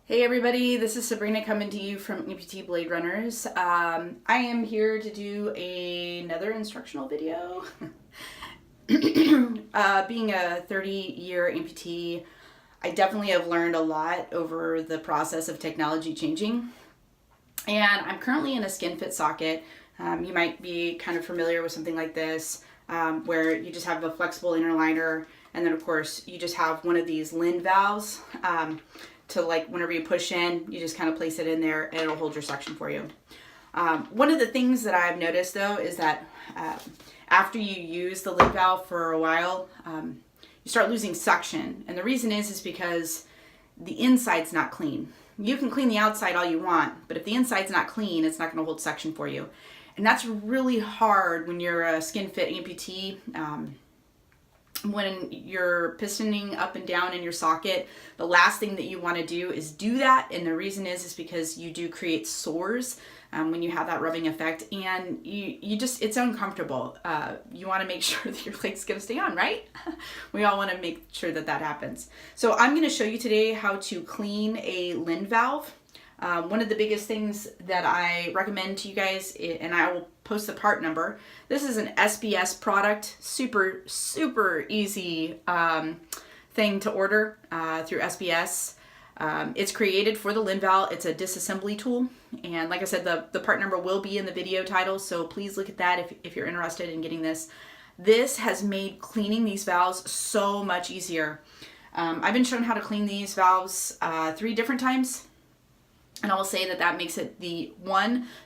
Hey everybody, this is Sabrina coming to you from EPT Blade Runners. I am here to do another instructional video. Being a 30-year amputee, I definitely have learned a lot over the process of technology changing. And I'm currently in a skin fit socket. You might be kind of familiar with something like this, where you just have a flexible inner liner, and then of course you just have one of these Lyn valves. To like whenever you push in, you just kind of place it in there and it'll hold your suction for you. One of the things that I've noticed though is that after you use the Lyn valve for a while, you start losing suction. And the reason is because the inside's not clean. You can clean the outside all you want, but if the inside's not clean, it's not going to hold suction for you. And that's really hard when you're a skin fit amputee. When you're pistoning up and down in your socket, the last thing that you want to do is do that. And the reason is because you do create sores when you have that rubbing effect, and you just, it's uncomfortable. You want to make sure that your leg's going to stay on, right? We all want to make sure that that happens. So I'm going to show you today how to clean a Lyn valve. One of the biggest things that I recommend to you guys, and I will post the part number. This is an SBS product, super easy thing to order through SBS. It's created for the Lyn valve. It's a disassembly tool, and like I said, the part number will be in the video title, so please look at that if you're interested in getting this. This has made cleaning these valves so much easier. I've been shown how to clean these valves 3 different times. And I will say that that makes it the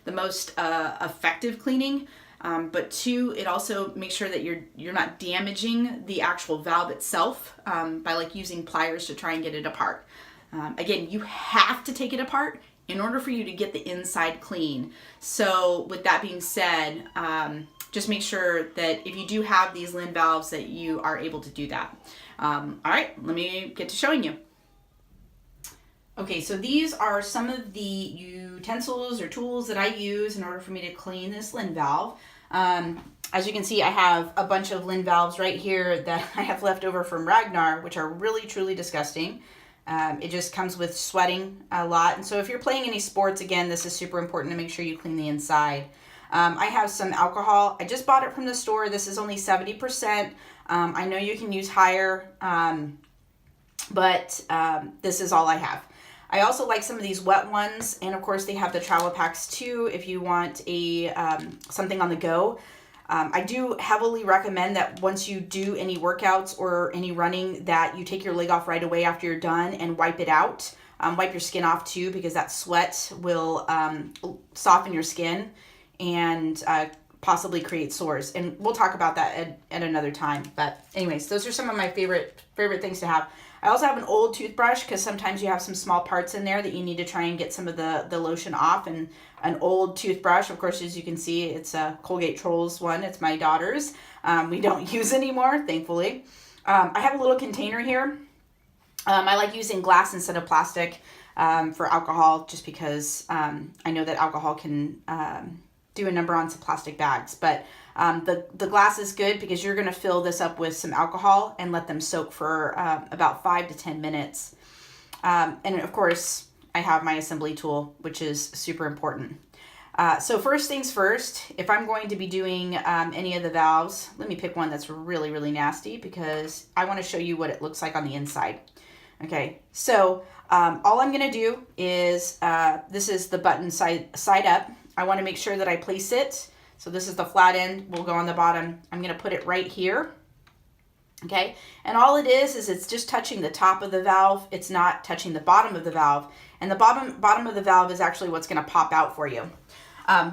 most effective cleaning, but 2, it also makes sure that you're not damaging the actual valve itself by like using pliers to try and get it apart. Again, you have to take it apart in order for you to get the inside clean. So with that being said, just make sure that if you do have these Lyn valves that you are able to do that. All right, let me get to showing you. Okay, so these are some of the utensils or tools that I use in order for me to clean this Lyn valve. As you can see, I have a bunch of Lyn valves right here that I have left over from Ragnar, which are really, truly disgusting. It just comes with sweating a lot. And so if you're playing any sports, again, this is super important to make sure you clean the inside. I have some alcohol. I just bought it from the store. This is only 70%. I know you can use higher, but this is all I have. I also like some of these wet ones, and of course they have the travel packs too if you want a something on the go. I do heavily recommend that once you do any workouts or any running that you take your leg off right away after you're done and wipe it out. Wipe your skin off too, because that sweat will soften your skin and possibly create sores. And we'll talk about that at another time. But anyways, those are some of my favorite things to have. I also have an old toothbrush because sometimes you have some small parts in there that you need to try and get some of the lotion off. And an old toothbrush, of course, as you can see, it's a Colgate Trolls one. It's my daughter's. We don't use anymore, thankfully. I have a little container here. I like using glass instead of plastic for alcohol, just because I know that alcohol can do a number on some plastic bags. But the glass is good because you're going to fill this up with some alcohol and let them soak for about 5 to 10 minutes. And of course, I have my assembly tool, which is super important. So first things first, if I'm going to be doing any of the valves, let me pick one that's really, really nasty because I want to show you what it looks like on the inside. Okay, so all I'm going to do is, this is the button side up. I want to make sure that I place it. So this is the flat end, will go on the bottom. I'm going to put it right here. Okay, and all it is it's just touching the top of the valve. It's not touching the bottom of the valve. And the bottom of the valve is actually what's going to pop out for you.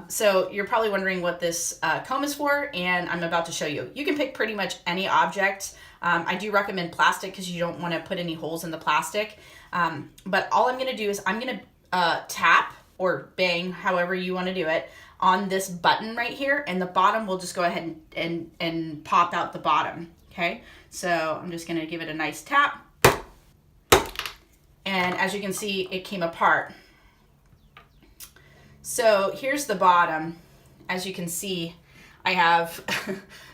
So you're probably wondering what this comb is for, and I'm about to show you. You can pick pretty much any object. I do recommend plastic because you don't want to put any holes in the plastic. But all I'm going to do is I'm going to tap or bang, however you want to do it, on this button right here, and the bottom will just go ahead and pop out the bottom. Okay, so I'm just going to give it a nice tap, and as you can see, it came apart. So here's the bottom. As you can see, I have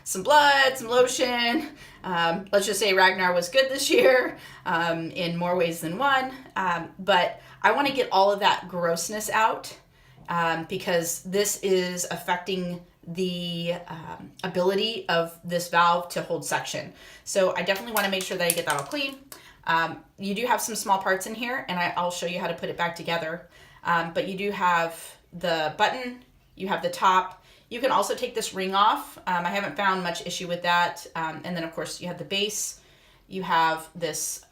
some blood, some lotion. Let's just say Ragnar was good this year in more ways than one. But I want to get all of that grossness out because this is affecting the ability of this valve to hold suction. So I definitely want to make sure that I get that all clean. You do have some small parts in here, and I'll show you how to put it back together. But you do have the button, you have the top. You can also take this ring off. I haven't found much issue with that. And then of course you have the base. You have this,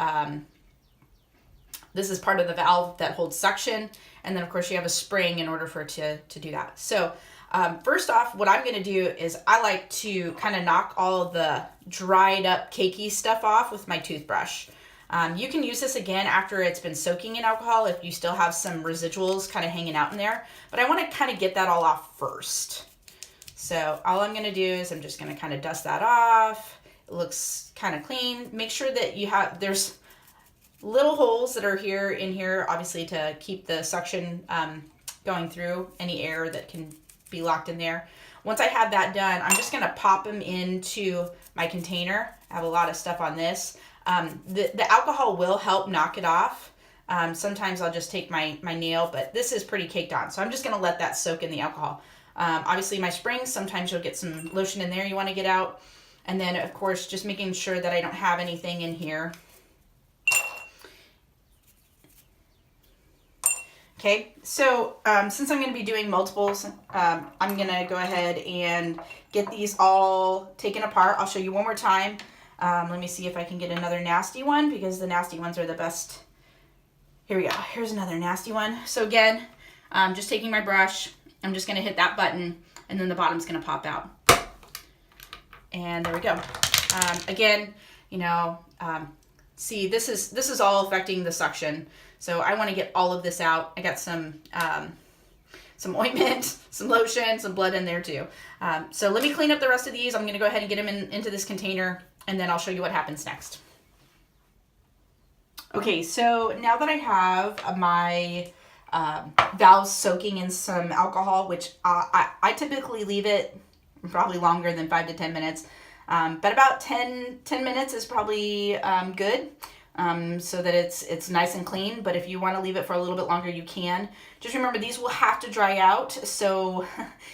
this is part of the valve that holds suction. And then of course you have a spring in order for it to do that. So first off, what I'm gonna do is I like to kind of knock all of the dried up cakey stuff off with my toothbrush. You can use this again after it's been soaking in alcohol if you still have some residuals kind of hanging out in there. But I want to kind of get that all off first. So all I'm going to do is I'm just going to kind of dust that off. It looks kind of clean. Make sure that you have, there's little holes that are here in here, obviously to keep the suction going through any air that can be locked in there. Once I have that done, I'm just going to pop them into my container. I have a lot of stuff on this. The alcohol will help knock it off. Sometimes I'll just take my nail, but this is pretty caked on. So I'm just going to let that soak in the alcohol. Obviously my springs, sometimes you'll get some lotion in there you want to get out. And then of course, just making sure that I don't have anything in here. Okay, so since I'm going to be doing multiples, I'm going to go ahead and get these all taken apart. I'll show you one more time. Let me see if I can get another nasty one because the nasty ones are the best. Here we go. Here's another nasty one. So again, just taking my brush, I'm just going to hit that button and then the bottom's going to pop out. And there we go. Again, you know, see, this is all affecting the suction. So I want to get all of this out. I got some ointment, some lotion, some blood in there too. So let me clean up the rest of these. I'm going to go ahead and get them into this container, and then I'll show you what happens next. Okay, so now that I have my valves soaking in some alcohol, which I typically leave it probably longer than 5 to 10 minutes, but about 10 minutes is probably good. So that it's nice and clean, but if you want to leave it for a little bit longer, you can. Just remember, these will have to dry out, so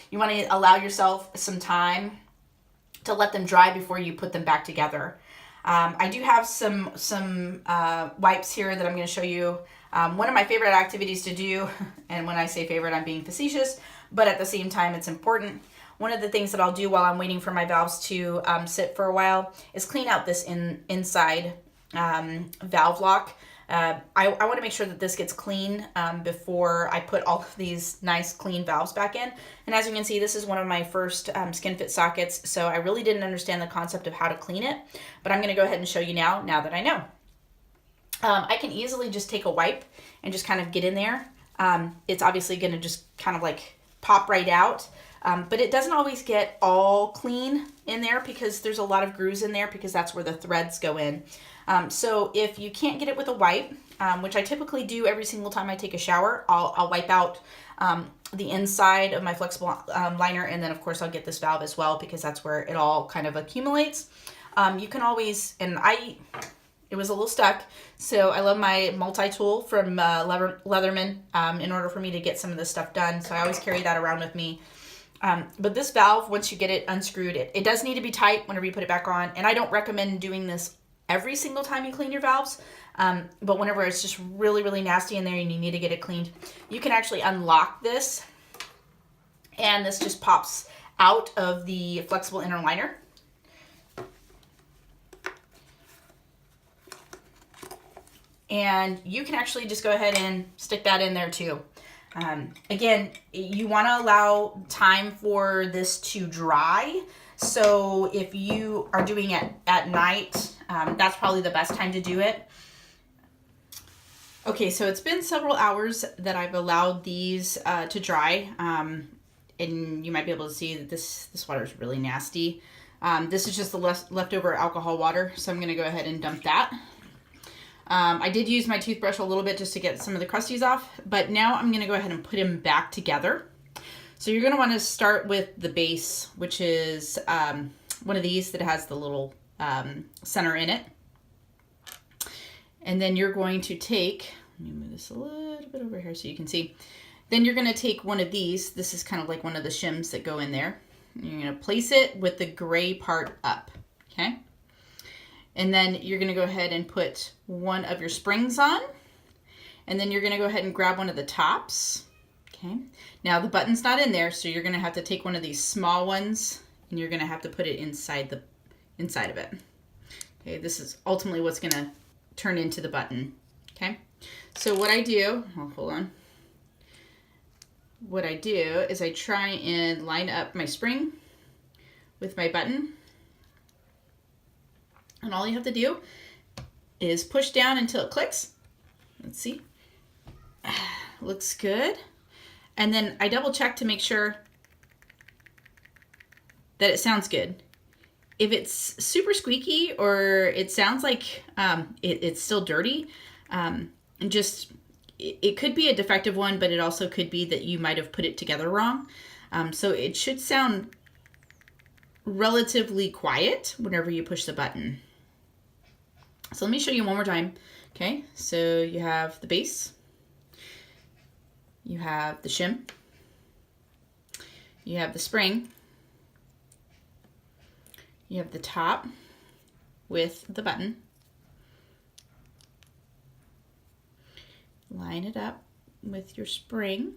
you want to allow yourself some time to let them dry before you put them back together. I do have some wipes here that I'm going to show you. One of my favorite activities to do, and when I say favorite, I'm being facetious, but at the same time, it's important. One of the things that I'll do while I'm waiting for my valves to sit for a while is clean out this inside valve lock. I want to make sure that this gets clean before I put all of these nice clean valves back in. And as you can see, this is one of my first skin fit sockets, so I really didn't understand the concept of how to clean it, but I'm going to go ahead and show you now that I know. I can easily just take a wipe and just kind of get in there. It's obviously going to just kind of like pop right out. But it doesn't always get all clean in there because there's a lot of grooves in there because that's where the threads go in. So if you can't get it with a wipe, which I typically do every single time I take a shower, I'll wipe out the inside of my flexible liner, and then of course I'll get this valve as well because that's where it all kind of accumulates. You can always, and it was a little stuck, so I love my multi-tool from Leatherman in order for me to get some of this stuff done, so I always carry that around with me. But this valve, once you get it unscrewed, it does need to be tight whenever you put it back on. And I don't recommend doing this every single time you clean your valves. But whenever it's just really, really nasty in there and you need to get it cleaned, you can actually unlock this. And this just pops out of the flexible inner liner. And you can actually just go ahead and stick that in there too. Again, you want to allow time for this to dry. So if you are doing it at night, that's probably the best time to do it. Okay, so it's been several hours that I've allowed these to dry. And you might be able to see that this water is really nasty. This is just the leftover alcohol water, so I'm going to go ahead and dump that. I did use my toothbrush a little bit just to get some of the crusties off, but now I'm going to go ahead and put them back together. So you're going to want to start with the base, which is one of these that has the little center in it. And then you're going to take, let me move this a little bit over here so you can see. Then you're going to take one of these. This is kind of like one of the shims that go in there. You're going to place it with the gray part up, okay? And then you're going to go ahead and put one of your springs on. And then you're going to go ahead and grab one of the tops, okay? Now the button's not in there, so you're going to have to take one of these small ones and you're going to have to put it inside of it. Okay, this is ultimately what's going to turn into the button, okay? So what I do, oh, hold on. What I do is I try and line up my spring with my button. And all you have to do is push down until it clicks. Let's see. Looks good. And then I double check to make sure that it sounds good. If it's super squeaky or it sounds like it's still dirty, it could be a defective one, but it also could be that you might have put it together wrong. So it should sound relatively quiet whenever you push the button. So let me show you one more time. Okay, so you have the base, you have the shim, you have the spring, you have the top with the button. Line it up with your spring,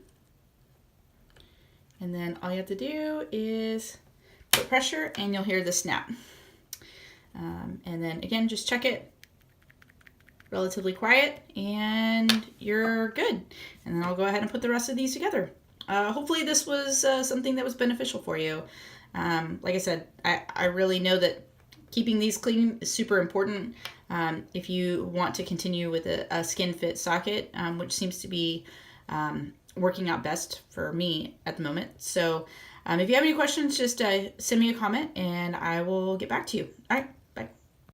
and then all you have to do is put pressure and you'll hear the snap. And then again, just check it, relatively quiet, and you're good. And then I'll go ahead and put the rest of these together. Hopefully this was something that was beneficial for you. Like I said, I really know that keeping these clean is super important if you want to continue with a skin fit socket, which seems to be working out best for me at the moment. So if you have any questions, just send me a comment and I will get back to you. All right.